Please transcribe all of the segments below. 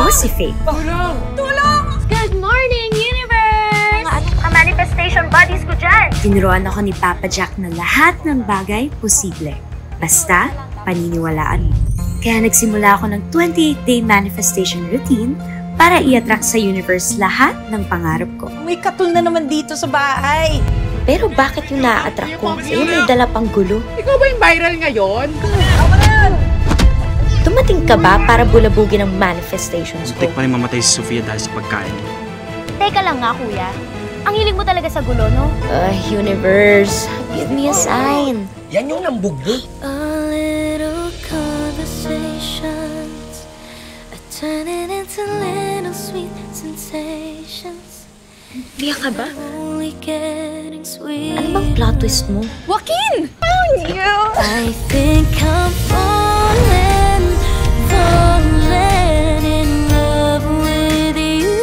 Ako si Faith. Tulong! Tulong! Good morning, universe! Mga manifestation buddies ko dyan. Tinuruan ako ni Papa Jack na lahat ng bagay posible. Basta, paniniwalaan mo. Kaya nagsimula ako ng 28-day manifestation routine para i-attract sa universe lahat ng pangarap ko. May katul na naman dito sa bahay. Pero bakit yung na-attract ko? Eh, may dala pang gulo. Ikaw ba yung viral ngayon? Dumating ka ba para bulabugin ang manifestations ko? Muntik pa rin mamatay si Sofia dahil sa pagkain. Teka lang nga, kuya. Ang hilig mo talaga sa gulo, no? Universe, give me a sign. Yan yung nambugbog. A little conversations, I turn it into little sweet sensations. Biyak ka ba? Only getting sweet. Ano bang plot twist mo? Joaquin! Found you! I think I'm falling, falling in love with you.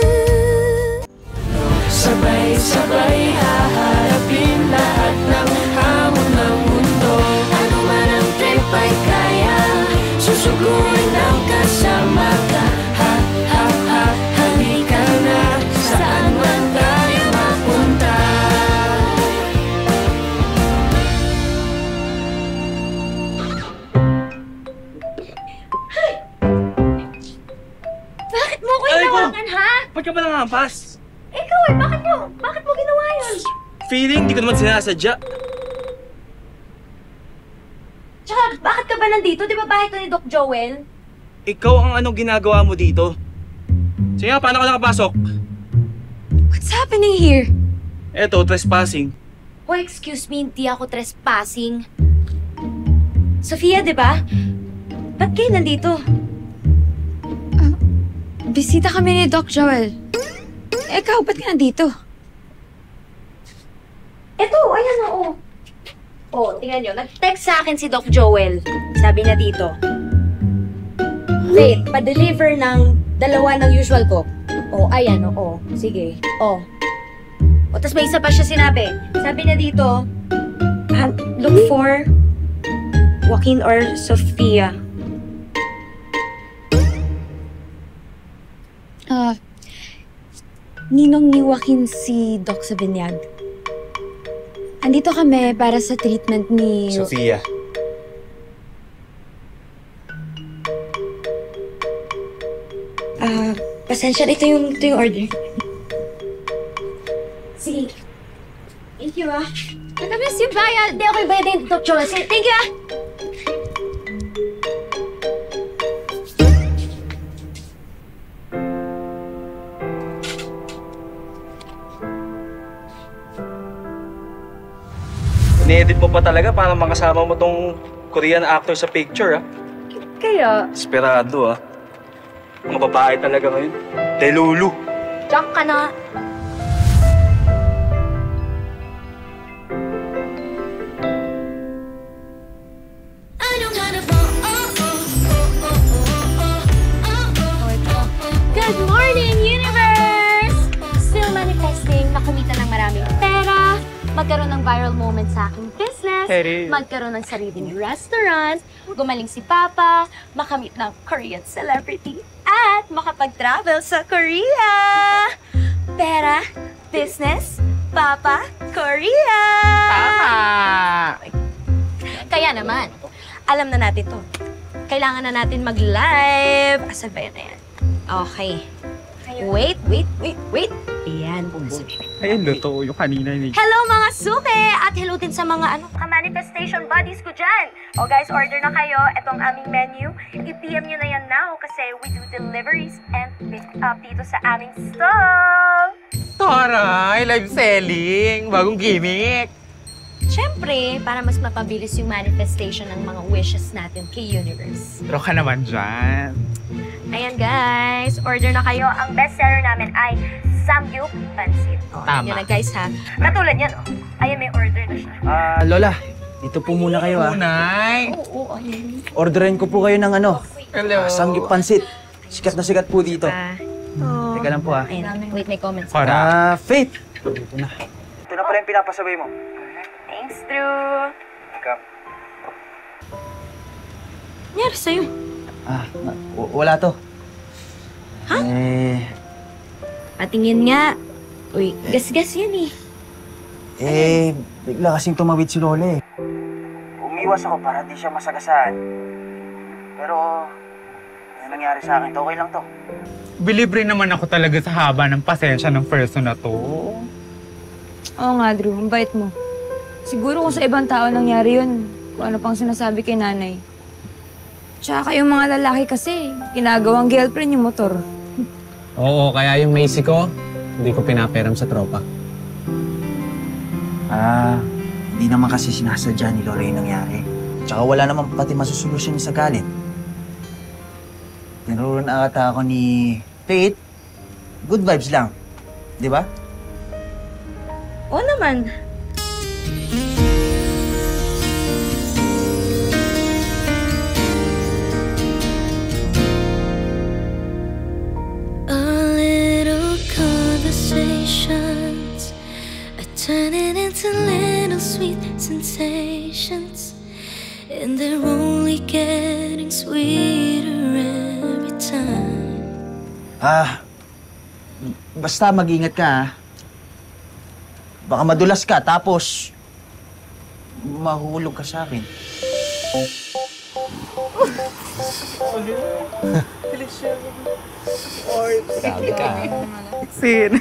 Sabay-sabay haharapin lahat ng hamon ng mundo. Ano man ang trip ay kaya, susugurin ang kasama ka. Ha, ha, ha, halika na, saan man tayo mapunta. Bakit mo ko hinawakan, ha? Ba't ka ba nangampas? Ikaw eh, bakit mo ginawa yun? Feeling, di ko naman sinasadya. Tsaka, bakit ka ba nandito? Di ba bahay to ni Doc Joel? Ikaw ang anong ginagawa mo dito? Sige nga, paano ka nakapasok? What's happening here? Eto, trespassing. Oh, excuse me, hindi ako trespassing. Sofia, di ba? Ba't kayo nandito? Bisita kami ni Doc Joel. Ikaw, ba't ka nandito? Eto, ayan o. Oh, tingnan nyo. Nag-text sa akin si Doc Joel. Sabi na dito, Faith, pa-deliver ng 2 ng usual ko. Oh, ayan o. Oh. Sige. Oh. O, tas may isa pa siya sinabi. Sabi na dito, look for Joaquin or Sofia. Ninong ni Joaquin si Doc sa binyag. Andito kami para sa treatment ni... Sofia. Pasensya, ito yung order. Sige. Thank you, ah. Nagamiss yung bayad! Hindi ako ibayad din, Doc Joel. Sige, thank you, ah. Ni-edit mo pa talaga para makasama mo tong Korean actor sa picture, ha? Kaya, Desperado, ha? Mga babae talaga ngayon. Delulu. Jack ka na. Good morning, universe! Still manifesting na kumita ng maraming pera, magkaroon ng viral moment sa aking business, magkaroon ng sariling restaurant, gumaling si Papa, makamit ng Korean celebrity, at makapag-travel sa Korea! Pera, business, Papa, Korea! Tama! Kaya naman, alam na natin to. Kailangan na natin mag-live. Asan ba yun na yan? Okay. Wait. Ayan. Ayun, luto yung kanina ni... Hello mga suke! At hello din sa mga ka-manifestation buddies ko dyan. O guys, order na kayo. Itong aming menu. I-PM nyo na yan now kasi we do deliveries and pick up dito sa aming stall. Taray! Live selling! Bagong gimmick! Siyempre, para mas mapabilis yung manifestation ng mga wishes natin kay Universe. Pero ka naman dyan. Ayan guys, order na kayo. Ang best seller namin ay Samgyup Pancit. O, Tama. yun na guys ha. Katulad yan, ayan may order na siya. Lola, dito po muna kayo, Unay! Oo, ayun. Orderin ko po kayo ng Hello! Samgyup Pansit. Sikat na sikat po dito. Oh. Teka lang po, Ayun, wait, may comments. Para. Faith! Ito na. Ito na pala yung pinapasabay mo. Thanks, Drew. Ikaw. Nangyari sa'yo? Wala to. Patingin nga. Uy, gas-gas yan Bigla kasing tumawid si Lola eh. Umiwas ako para di siya masagasaan. Pero, yung nangyari sa akin, okay lang to. Believe rin naman ako talaga sa haba ng pasensya ng person na to. Oo nga, Drew. Ang bait mo. Siguro kung sa ibang tao nangyari yun, kung ano pang sinasabi kay nanay. Tsaka yung mga lalaki kasi, ginagawang girlfriend yung motor. Oo, kaya yung Macy ko, hindi ko pinaperam sa tropa. Hindi naman kasi sinasadya ni Lola yung nangyari. Tsaka wala naman pati masusolusyon sa galit. Naroon ata ako ni Faith. Good vibes lang. Di ba? Oo naman. A little conversations are turning into little sweet sensations, and they're only getting sweeter every time. Basta mag-ingat ka ha. Baka madulas ka tapos mahulog ka sa akin. Grabe ka. Sin.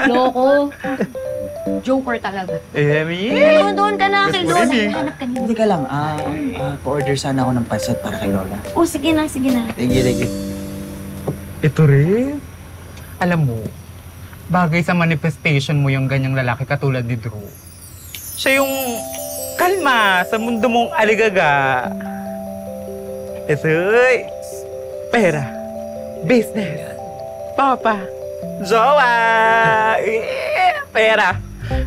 Loko. Joker talaga. Doon ka na kay Lola. Hanap ka niyo. Hindi ka lang. Pa-order sana ako ng pancit para kay Lola. Oh, sige na, sige na. Thank you. Ito rin. Alam mo, bagay sa manifestation mo yung ganyang lalaki katulad ni Drew. Siya yung kalma sa mundo mong aligaga. Esoy, pera, business, papa, jowa, pera,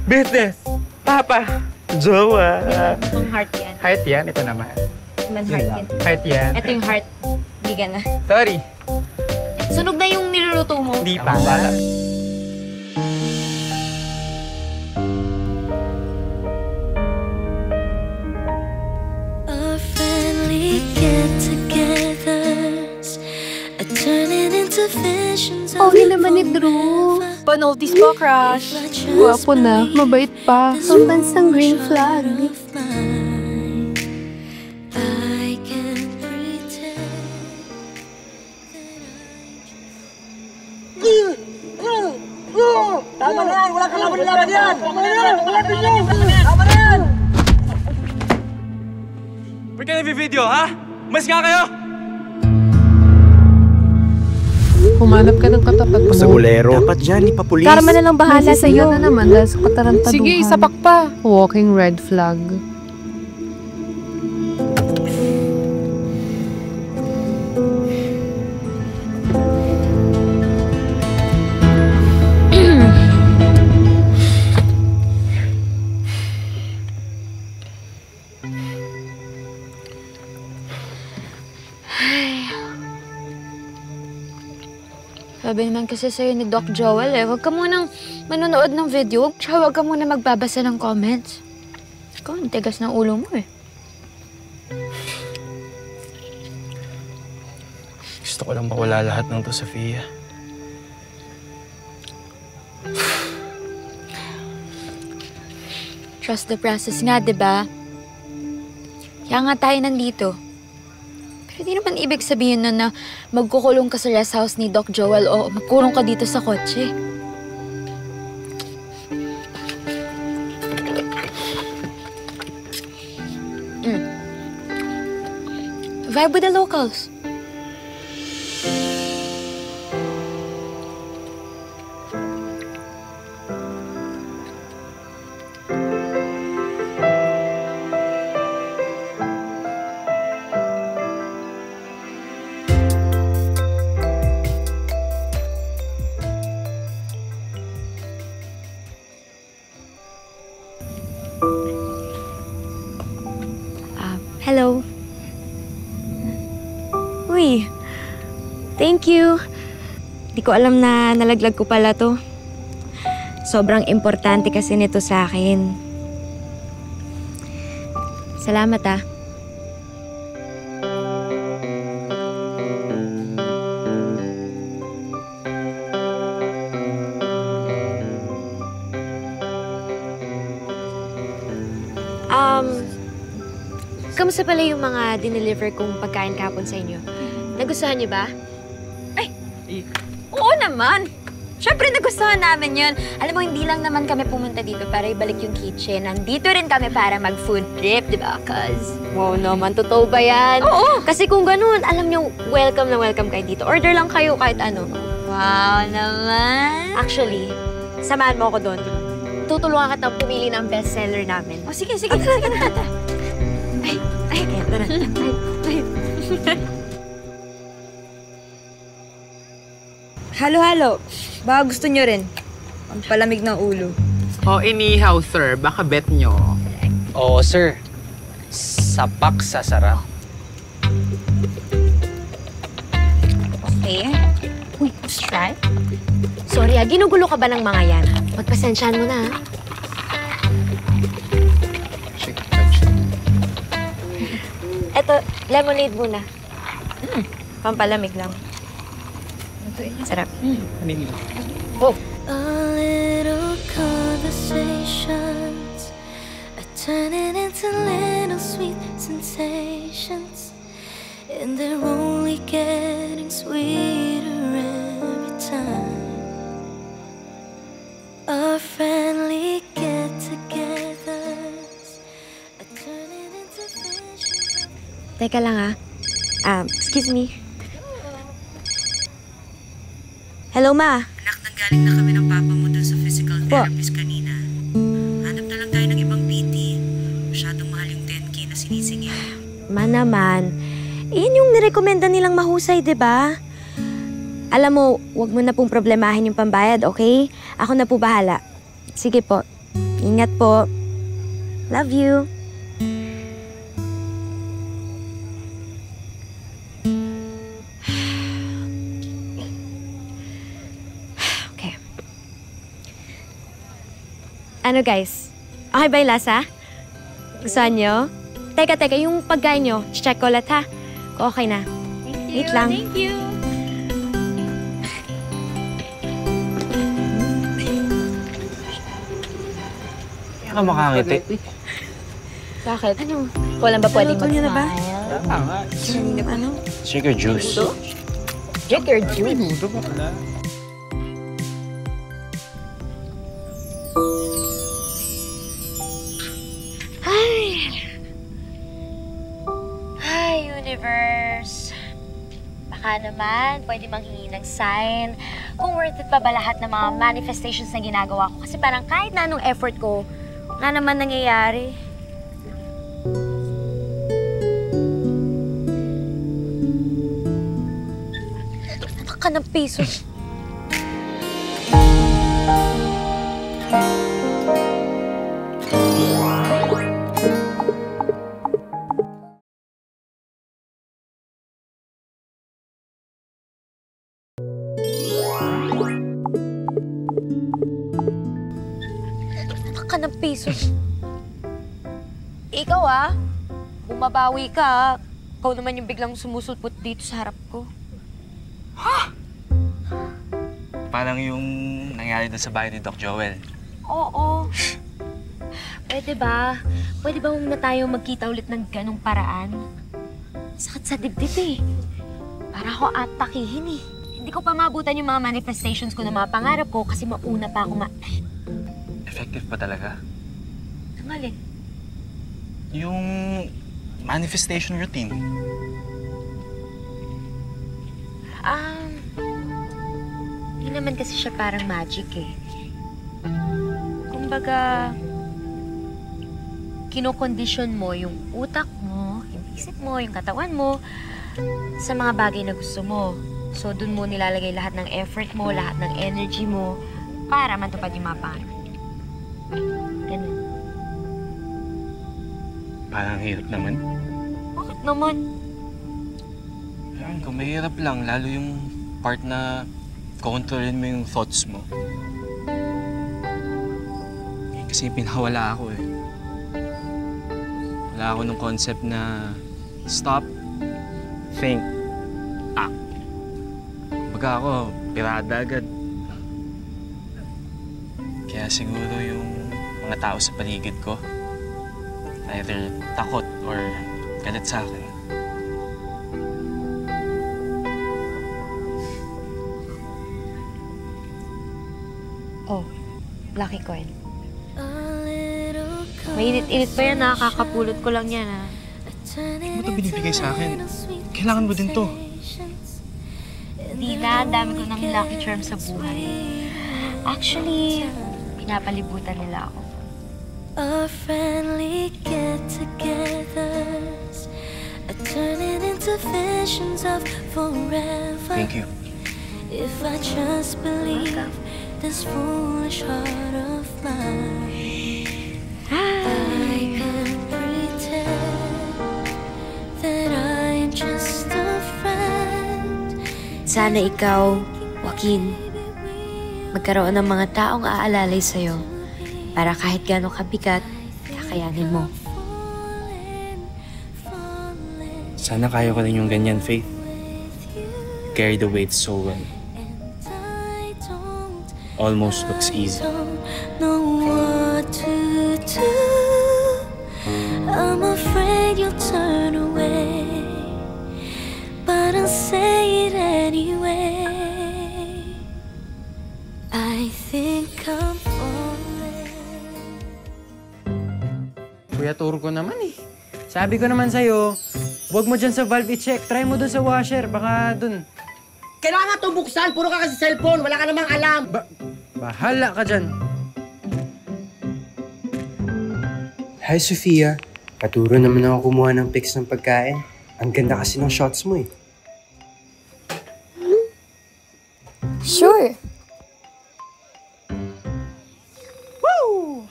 business, papa, jowa. Itong heart yan. Heart yan, ito naman. Heart yan. Heart yan. Ito yung heart. Hindi ka na. Sorry, Sunog na yung niluluto mo. hindi pa. Our friendly get-togethers are turning into visions of Okay naman ni Drew. Pa-notice ko, crush. Gwapo na, mabait pa. Ang bansang green flag. I can pretend Tama na yan! Wala kang laban yan! Tama na yan! Wala pinyo! Tama na yan! Ba't ka nag-video, ha? Mas nga kayo! Humanap ka ng katapat mo. Sa bolero. Dapat dyan, ipapulis. Karma na lang bahala sa'yo. Na naman dahil sa katarantaduhan. Sige, sapak pa. Walking red flag. Sabi naman kasi sa'yo ni Doc Joel huwag ka munang manonood ng video, huwag ka munang magbabasa ng comments. Ikaw, ang tigas ng ulo mo Gusto ko lang mawala lahat ng to, Sofia. Trust the process nga, diba? Kaya nga tayo nandito. Pero di naman ibig sabihin na magkukulong ka sa rest house ni Doc Joel o magkurong ka dito sa kotse. Vibe with the locals. Hello. Uy, thank you. Di ko alam na nalaglag ko pala to. Sobrang importante kasi nito sa akin. Salamat ah. kamusta pala yung mga dineliver kong pagkain kahapon sa inyo? Nagustuhan niyo ba? Oo naman! Siyempre, nagustuhan namin yun. Alam mo, hindi lang naman kami pumunta dito para ibalik yung kitchen. Nandito rin kami para mag-food trip, di ba, cuz? Wow naman, totoo ba yan? Oo! Kasi kung ganun, alam niyo, welcome na welcome kayo dito. Order lang kayo kahit ano. Wow naman! Actually, samahan mo ako doon. Tutulungan kitang pumili ng bestseller namin. Oh, sige, sige, sige na. Ay, tara. Halo-halo. Baka gusto nyo rin. Ang palamig ng ulo. O, inihaw, sir. Baka bet nyo. Oo, sir. Sapak sa sarap. Okay. Uy, let's try. Sorry ginugulo ka ba ng mga yan? Pagpasensyahan mo na, ha? Eto, lemonade muna. Pampalamig lang. Sarap. A little conversations are turning into little sweet sensations, and they're only getting sweeter every time. Our friendly get-togethers are turning into visions. Teka lang, ha? Excuse me. Hello, Ma. Anak, nanggaling na kami ng papa mo dun sa physical therapist kanina. Hanap na lang tayo ng ibang PT. Masyadong mahal yung 10K na sinisingil. Ma naman, iyon yung nirekomenda nilang mahusay, di ba? Alam mo, wag mo na pong problemahin yung pambayad, okay? Ako na po bahala. Sige po. Ingat po. Love you. Okay. Ano guys? Okay ba yung lasa? Gustuhan nyo? Teka, yung pagkain nyo, check ko ulit ha. Okay na. Wait lang. Thank you. Kaya ka makangiti. Bakit? Ano? Walang ba pwedeng Naluto niyo na ba? Ano? Shake your juice. Drink your juice. Hi, universe. Baka naman, pwede manghingi ng sign kung worth it pa ba lahat ng mga manifestations na ginagawa ko. Kasi parang kahit na anong effort ko, wala naman nangyayari. Anak ka ng pesos. Ka ng pesos. Ikaw bumabawi ka. Ikaw naman yung biglang sumusulpot dito sa harap ko. Parang yung nangyari doon sa bahay ni Doc Joel. Oo. Pwede ba? Pwede ba huwag na tayo magkita ulit ng ganong paraan? Sakit sa dibdib Para ako atakihin Hindi ko pa maabutan yung mga manifestations ko na mga pangarap ko kasi mauna pa ako Effective pa talaga? Ang alin? Yung manifestation routine. Hindi naman kasi siya parang magic Kumbaga, kinokondisyon mo yung utak mo, yung isip mo, yung katawan mo sa mga bagay na gusto mo. So, dun mo nilalagay lahat ng effort mo, lahat ng energy mo para matupad yung mga pangarap. Ganun. Parang hirap naman. Bakit naman? Ayun ko, mahirap lang. Lalo yung part na kontrolin mo yung thoughts mo. Kasi pinawala ako Wala ako ng concept na stop, think, act. Kumbaga ako, pirada agad. Kaya siguro yung mga tao sa paligid ko, either takot or galit sa akin. Oh, lucky coin. Mainit-init pa yan, nakakapulot ko lang yan, ha? Hindi mo ito binibigay sa akin. Kailangan mo din to. Dila, dami ko ng lucky charm sa buhay. Actually, pinapalibutan nila ako. Our friendly get-togethers are turning into visions of forever. Thank you. If I just believe this foolish heart of mine, I can pretend that I am just a friend. Sana ikaw, Joaquin, magkaroon ng mga taong aalalay sa'yo para kahit gano'ng kabigat, kakayanin mo. Sana kaya ko rin yung ganyan, Faith. Carry the weight so well. Almost looks easy. Know what to do. I'm afraid you'll turn away, but I'll say it anyway. I think I'm falling. Kuya, turo ko naman eh. Sabi ko naman sa'yo, huwag mo dyan sa valve i-check. Try mo dun sa washer, baka dun. Kailangan itong buksan. Puro ka kasi cellphone. Wala ka namang alam. Bahala ka dyan. Hi, Sofia. Katuro naman ako kumuha ng pics ng pagkain. Ang ganda kasi ng shots mo eh. Sure. Woo!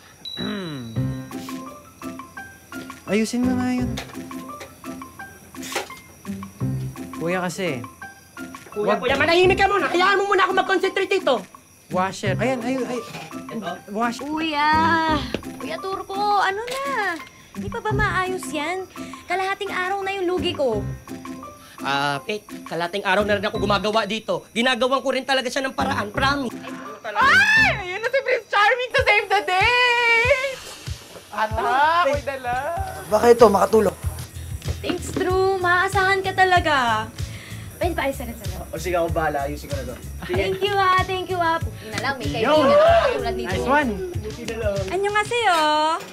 Ayusin mo nga yun. Kuya kasi. Kuya, manahimik ka muna. Hayaan mo muna ako mag-concentrate dito. Washer. Ayan, wash. Kuya Turco, ano na? Hindi pa ba maayos yan? Kalahating araw na yung lugi ko. Kate, kalating araw na rin ako gumagawa dito. Ginagawan ko rin talaga siya ng paraan, promise. Ay! Ayun na si Prince Charming to save the day! Anak, may dala. Baka ito, makatulong. Thanks, Drew. Maaasahan ka talaga. Pwede pa alisan sa loob. O sige, ako bahala. Ayusin ko na to. Thank you, ha. Thank you, ha. Puti na lang, may kaibigan ako tulad nito. Nice one. Annyeonghaseyo.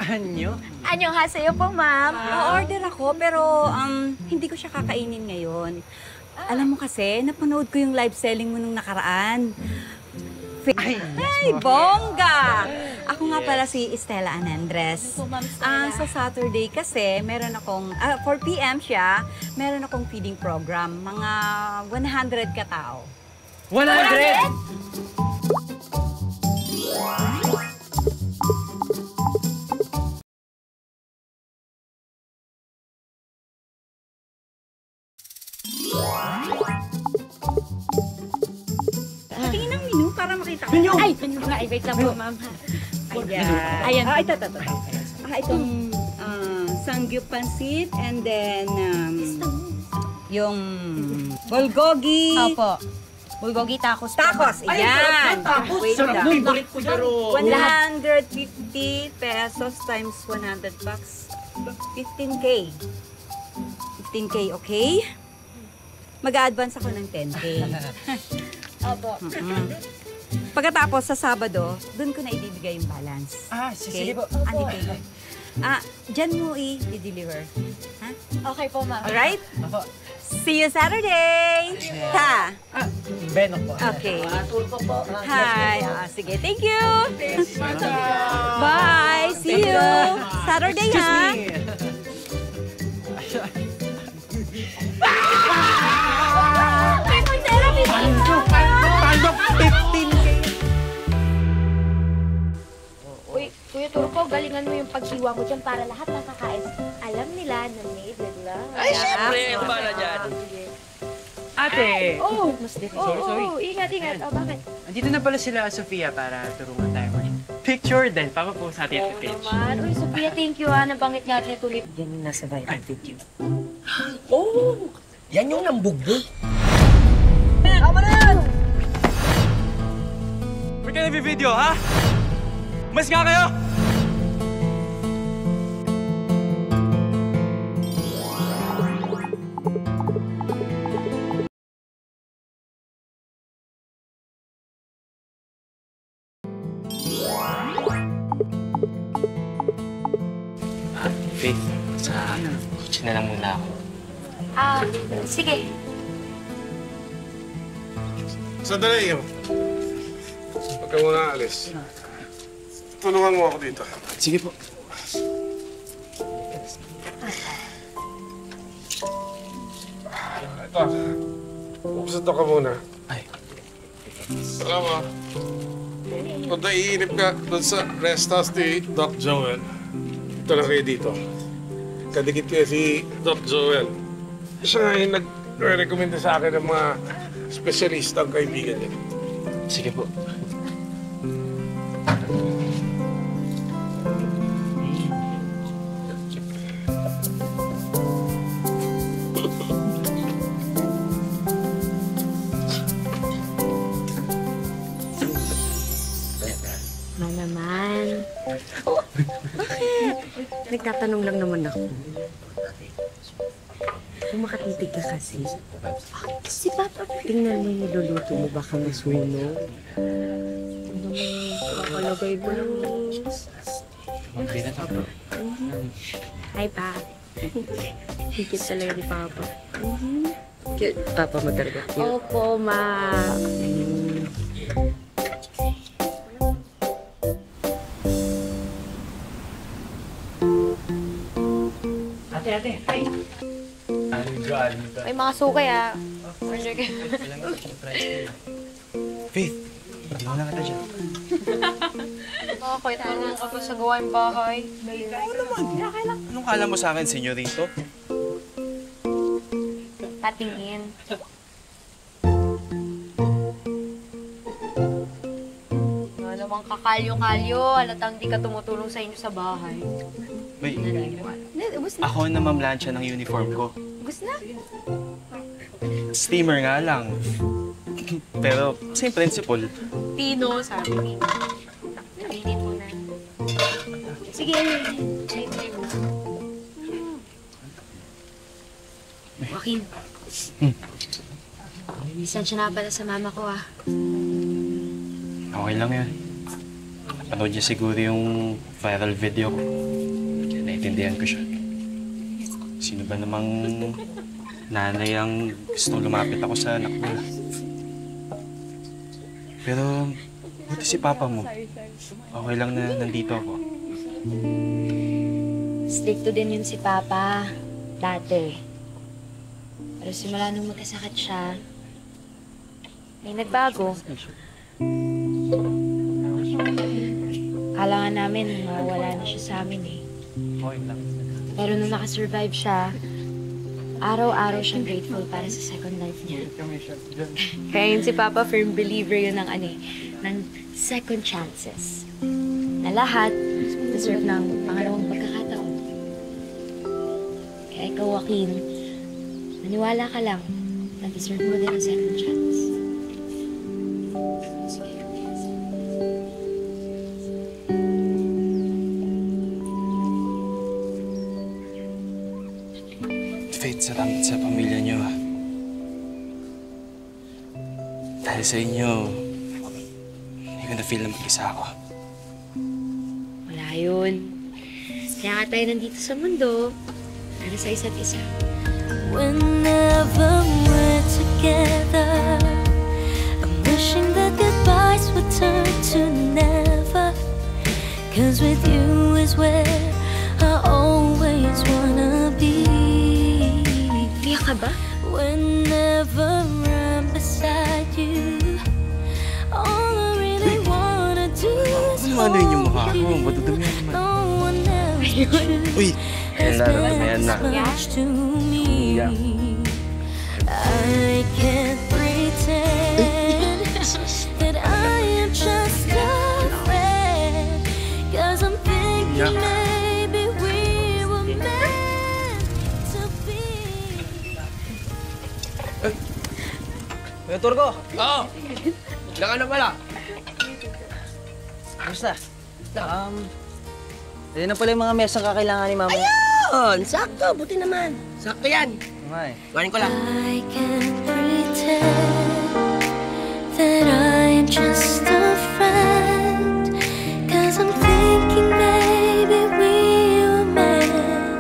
Anyo? Annyeonghaseyo po, ma'am. O-order ako, pero hindi ko siya kakainin ngayon. Alam mo kasi, napanood ko yung live selling mo nung nakaraan. Ay, bongga! Ako nga pala si Estela Anandres. Sa Saturday kasi, meron akong, 4 p.m. siya, meron akong feeding program. Mga 100 katao. 100? Tingin ng menu para makita ko. Ay, menu nga. Wait lang po, ma'am. Ayan. Ito. Itong sangyup pansit and then yung bulgogi. Opo. Bulgogi tacos. Tacos, ayan. Wait lang. 150 pesos times 100 bucks. 15K. 15K, okay? Mag-a-advance ako ng 10K. Opo. Pagkatapos sa Sabado, doon ko na ibibigay yung balance. Sige po. Andito. Diyan mo i-deliver. Ha? Okay po, ma'am. Alright? See you Saturday! Ha? Beno po. Okay. Hi. Sige, thank you! Bye! See you! Saturday, ha? Tandok 15K! Uy, Kuya Turco, galingan mo yung paghiwa mo dyan para lahat ng kakain. Alam nila na made with love. Ay, syempre! Ang bala dyan. Ate! Oh! Sorry. Ingat. Bakit? Andito na pala sila, Sofia, para turungan tayo ngayon. Picture din, papapost natin sa page. Naman. Uy, Sophia, thank you, ha. Nabanggit nga rin tulip. Yan yung nasa viral video. Oh! Yan yung nambugbog. Tama na yan! Ba't ka nabibideo, ha? Mas nga kayo! Faith, sa kotse na lang muna ako. Sige. Sandali, Iyo. Huwag ka muna alis. Tulungan mo ako dito. Sige po. Ito. Upsato ka muna. Ay. Salamat. Kung naiinip ka doon sa rest house ni Doc Joel, ito na kayo dito. Kadikit kayo si Doc Joel. Siya nga yung nag-recommend sa akin ng mga espesyalista ang kaibigan niya. Sige po. Naman. Oh, bakit? Nagtatanong lang naman ako. Kung makatitig ka kasi. Bakit si Papa? Tingnan mo yung niluluto mo, baka masunog. Ano naman, kakalagay mo lang. Hi, Pa. Higit talaga ni Papa. Cute. Papa mo talaga cute. Opo, Ma. Ate, hi. May mga sukay Order kayo. Faith, muna kita dyan. Bakit? Tulungan ka pa sa gawaing bahay. Oo naman. Anong kala mo sa akin, senyorito? Patingin. Ano namang kakalyo-kalyo. Halatang di ka tumutulong sa inyo sa bahay. Wait, ako na mamlansya ng uniform ko. Gusto na? Steamer nga lang. Pero same principle. Tino, sabi ni. Nabilit mo na. Sige, try mo. Joaquin. Lisensya na pala sa mama ko Okay lang yan. Napanood niya siguro yung viral video ko. Kaya naiintindihan ko siya. Sino ba namang nanay ang gustong lumapit ako sa anak mo? Pero buti si Papa mo. Okay lang na nandito ako. Stricto din yun si Papa. Dati. Pero simula nung magkasakit siya, may nagbago. Kala nga namin mawawala na siya sa amin eh. Pero nung nakasurvive siya, araw-araw siyang grateful para sa second life niya. Kaya yun si Papa, firm believer yun ng second chances. Na lahat deserve ng pangalawang pagkakataon. Kaya ikaw, Joaquin, maniwala ka lang na deserve mo din ang second chance. Faith, salamat sa pamilya niyo. Dahil sa inyo, hindi ko na-feel na mag-isa ako. Wala yun. Kaya nga tayo nandito sa mundo para sa isa't isa. Whenever we're together, I'm wishing that goodbyes would turn to never. 'Cause with you is where I always wanna be. Iyak ka ba? Whenever I'm beside you, all I really wanna do is Ano yun yung mukha ko? Madudumi naman. no one else choose. Uy! Yan na, yan na. Much to me. I can't pretend that I am just a friend. 'Cause I'm thinking maybe we were meant to be. Kuya Turgo! Oo! Ilang ano pala? Basta. Ayun na pala yung mga mesang kakailangan ni Mama. Ayun! Sakto! Buti naman. Sakto yan. Okay. Gawain ko lang. I can't pretend that I'm just a friend. 'Cause I'm thinking maybe we were meant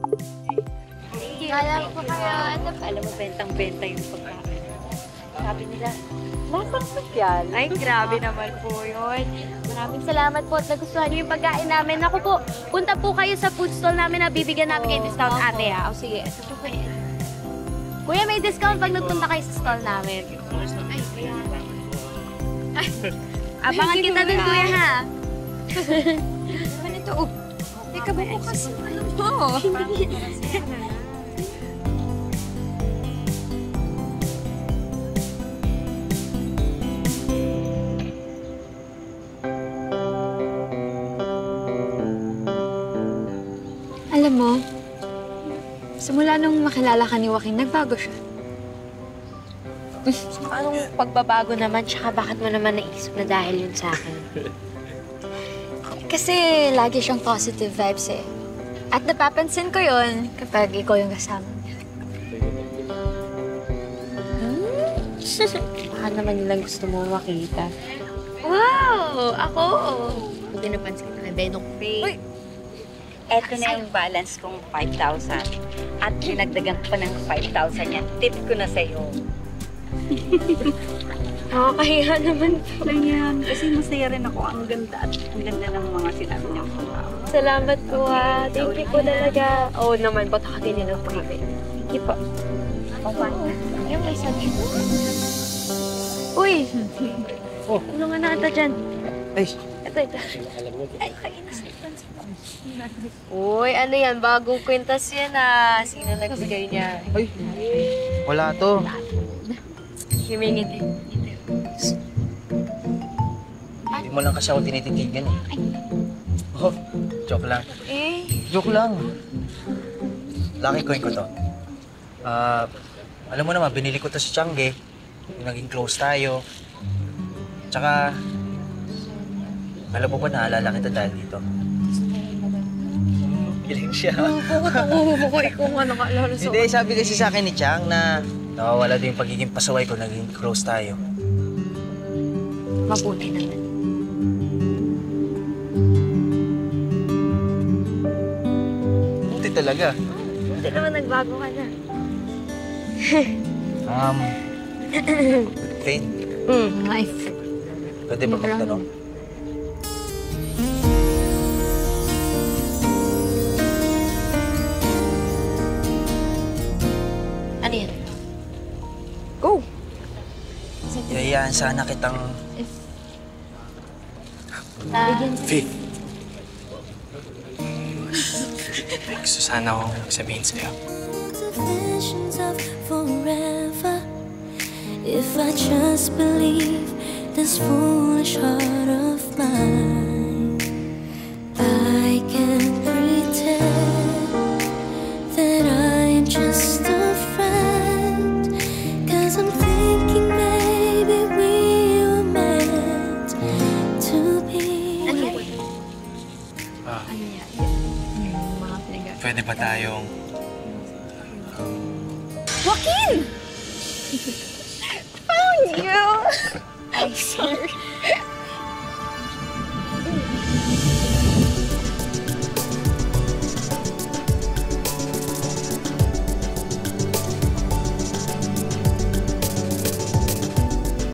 Kala ko kayo, alam mo, bentang-benta yung pagkain. Sabi nila, lasang sosyal. Ay, grabe naman po yun. Maraming salamat po at nagustuhan niyo yung pagkain namin. Ako po, punta po kayo sa food stall namin na bibigyan namin kayo discount, ate, ha? O sige, ito po kayo. Kuya, may discount pag nagpunta kayo sa stall namin. Ay, abangan kita dun, kuya, ha? Ano ito? Teka ba bukas? Ano po? Alam mo, simula nung makilala ka ni Joaquin, nagbago siya. Anong pagbabago naman, tsaka bakit mo naman naisip na dahil yun sa akin? Kasi lagi siyang positive vibes eh. At napapansin ko yun kapag ikaw yung kasama niya. Baka naman nilang gusto mo makita. Wow! Ako! Hindi napansin ko na Benok Pay. Uy! Eto na yung balance kong 5,000. At dinagdagan ko pa ng 5,000 yan. Tip ko na sa'yo. Nakakahiya naman po. Ganyan. Kasi masaya rin ako. Ang ganda at ang ganda ng mga sinabi niyang mga. Salamat po, ah. Thank you po talaga. Oo naman, ba't ako din nila po kami? Thank you po. Yung may sabi. Uy! Ano nga nata dyan? Ay! Ito. Ay, uy, ano yan? Bagong kwintas yan, ah. Sino nagbigay niya? Ay! Wala to. Himingin din. Hindi mo lang kasi ako tinititigan eh. Oh, joke lang. Eh? Joke lang. Lucky coin ko to. Alam mo naman, binili ko to sa Tiangge. Naging close tayo. Tsaka, alam mo ba, naalala kita dahil dito? Kiling siya. Oo, ikaw nga nakaalala sa... Hindi, sabi kasi sa akin ni Chang na nawawala din yung pagiging pasaway ko, naging close tayo. Mabuti naman. Buti talaga. Buti naman nagbago ka na. Faith, Nice. pwede ba magtanong? Ano yan? Go! Yayaan sana kitang... Faith. May gusto sana akong sabihin sa'yo. Visions of forever. If I just believe this foolish heart of mine, I can pretend that I am just a friend. 'Cause I'm thinking maybe we were meant to be. Pwede ba tayong... Joaquin! Found you! I'm sorry.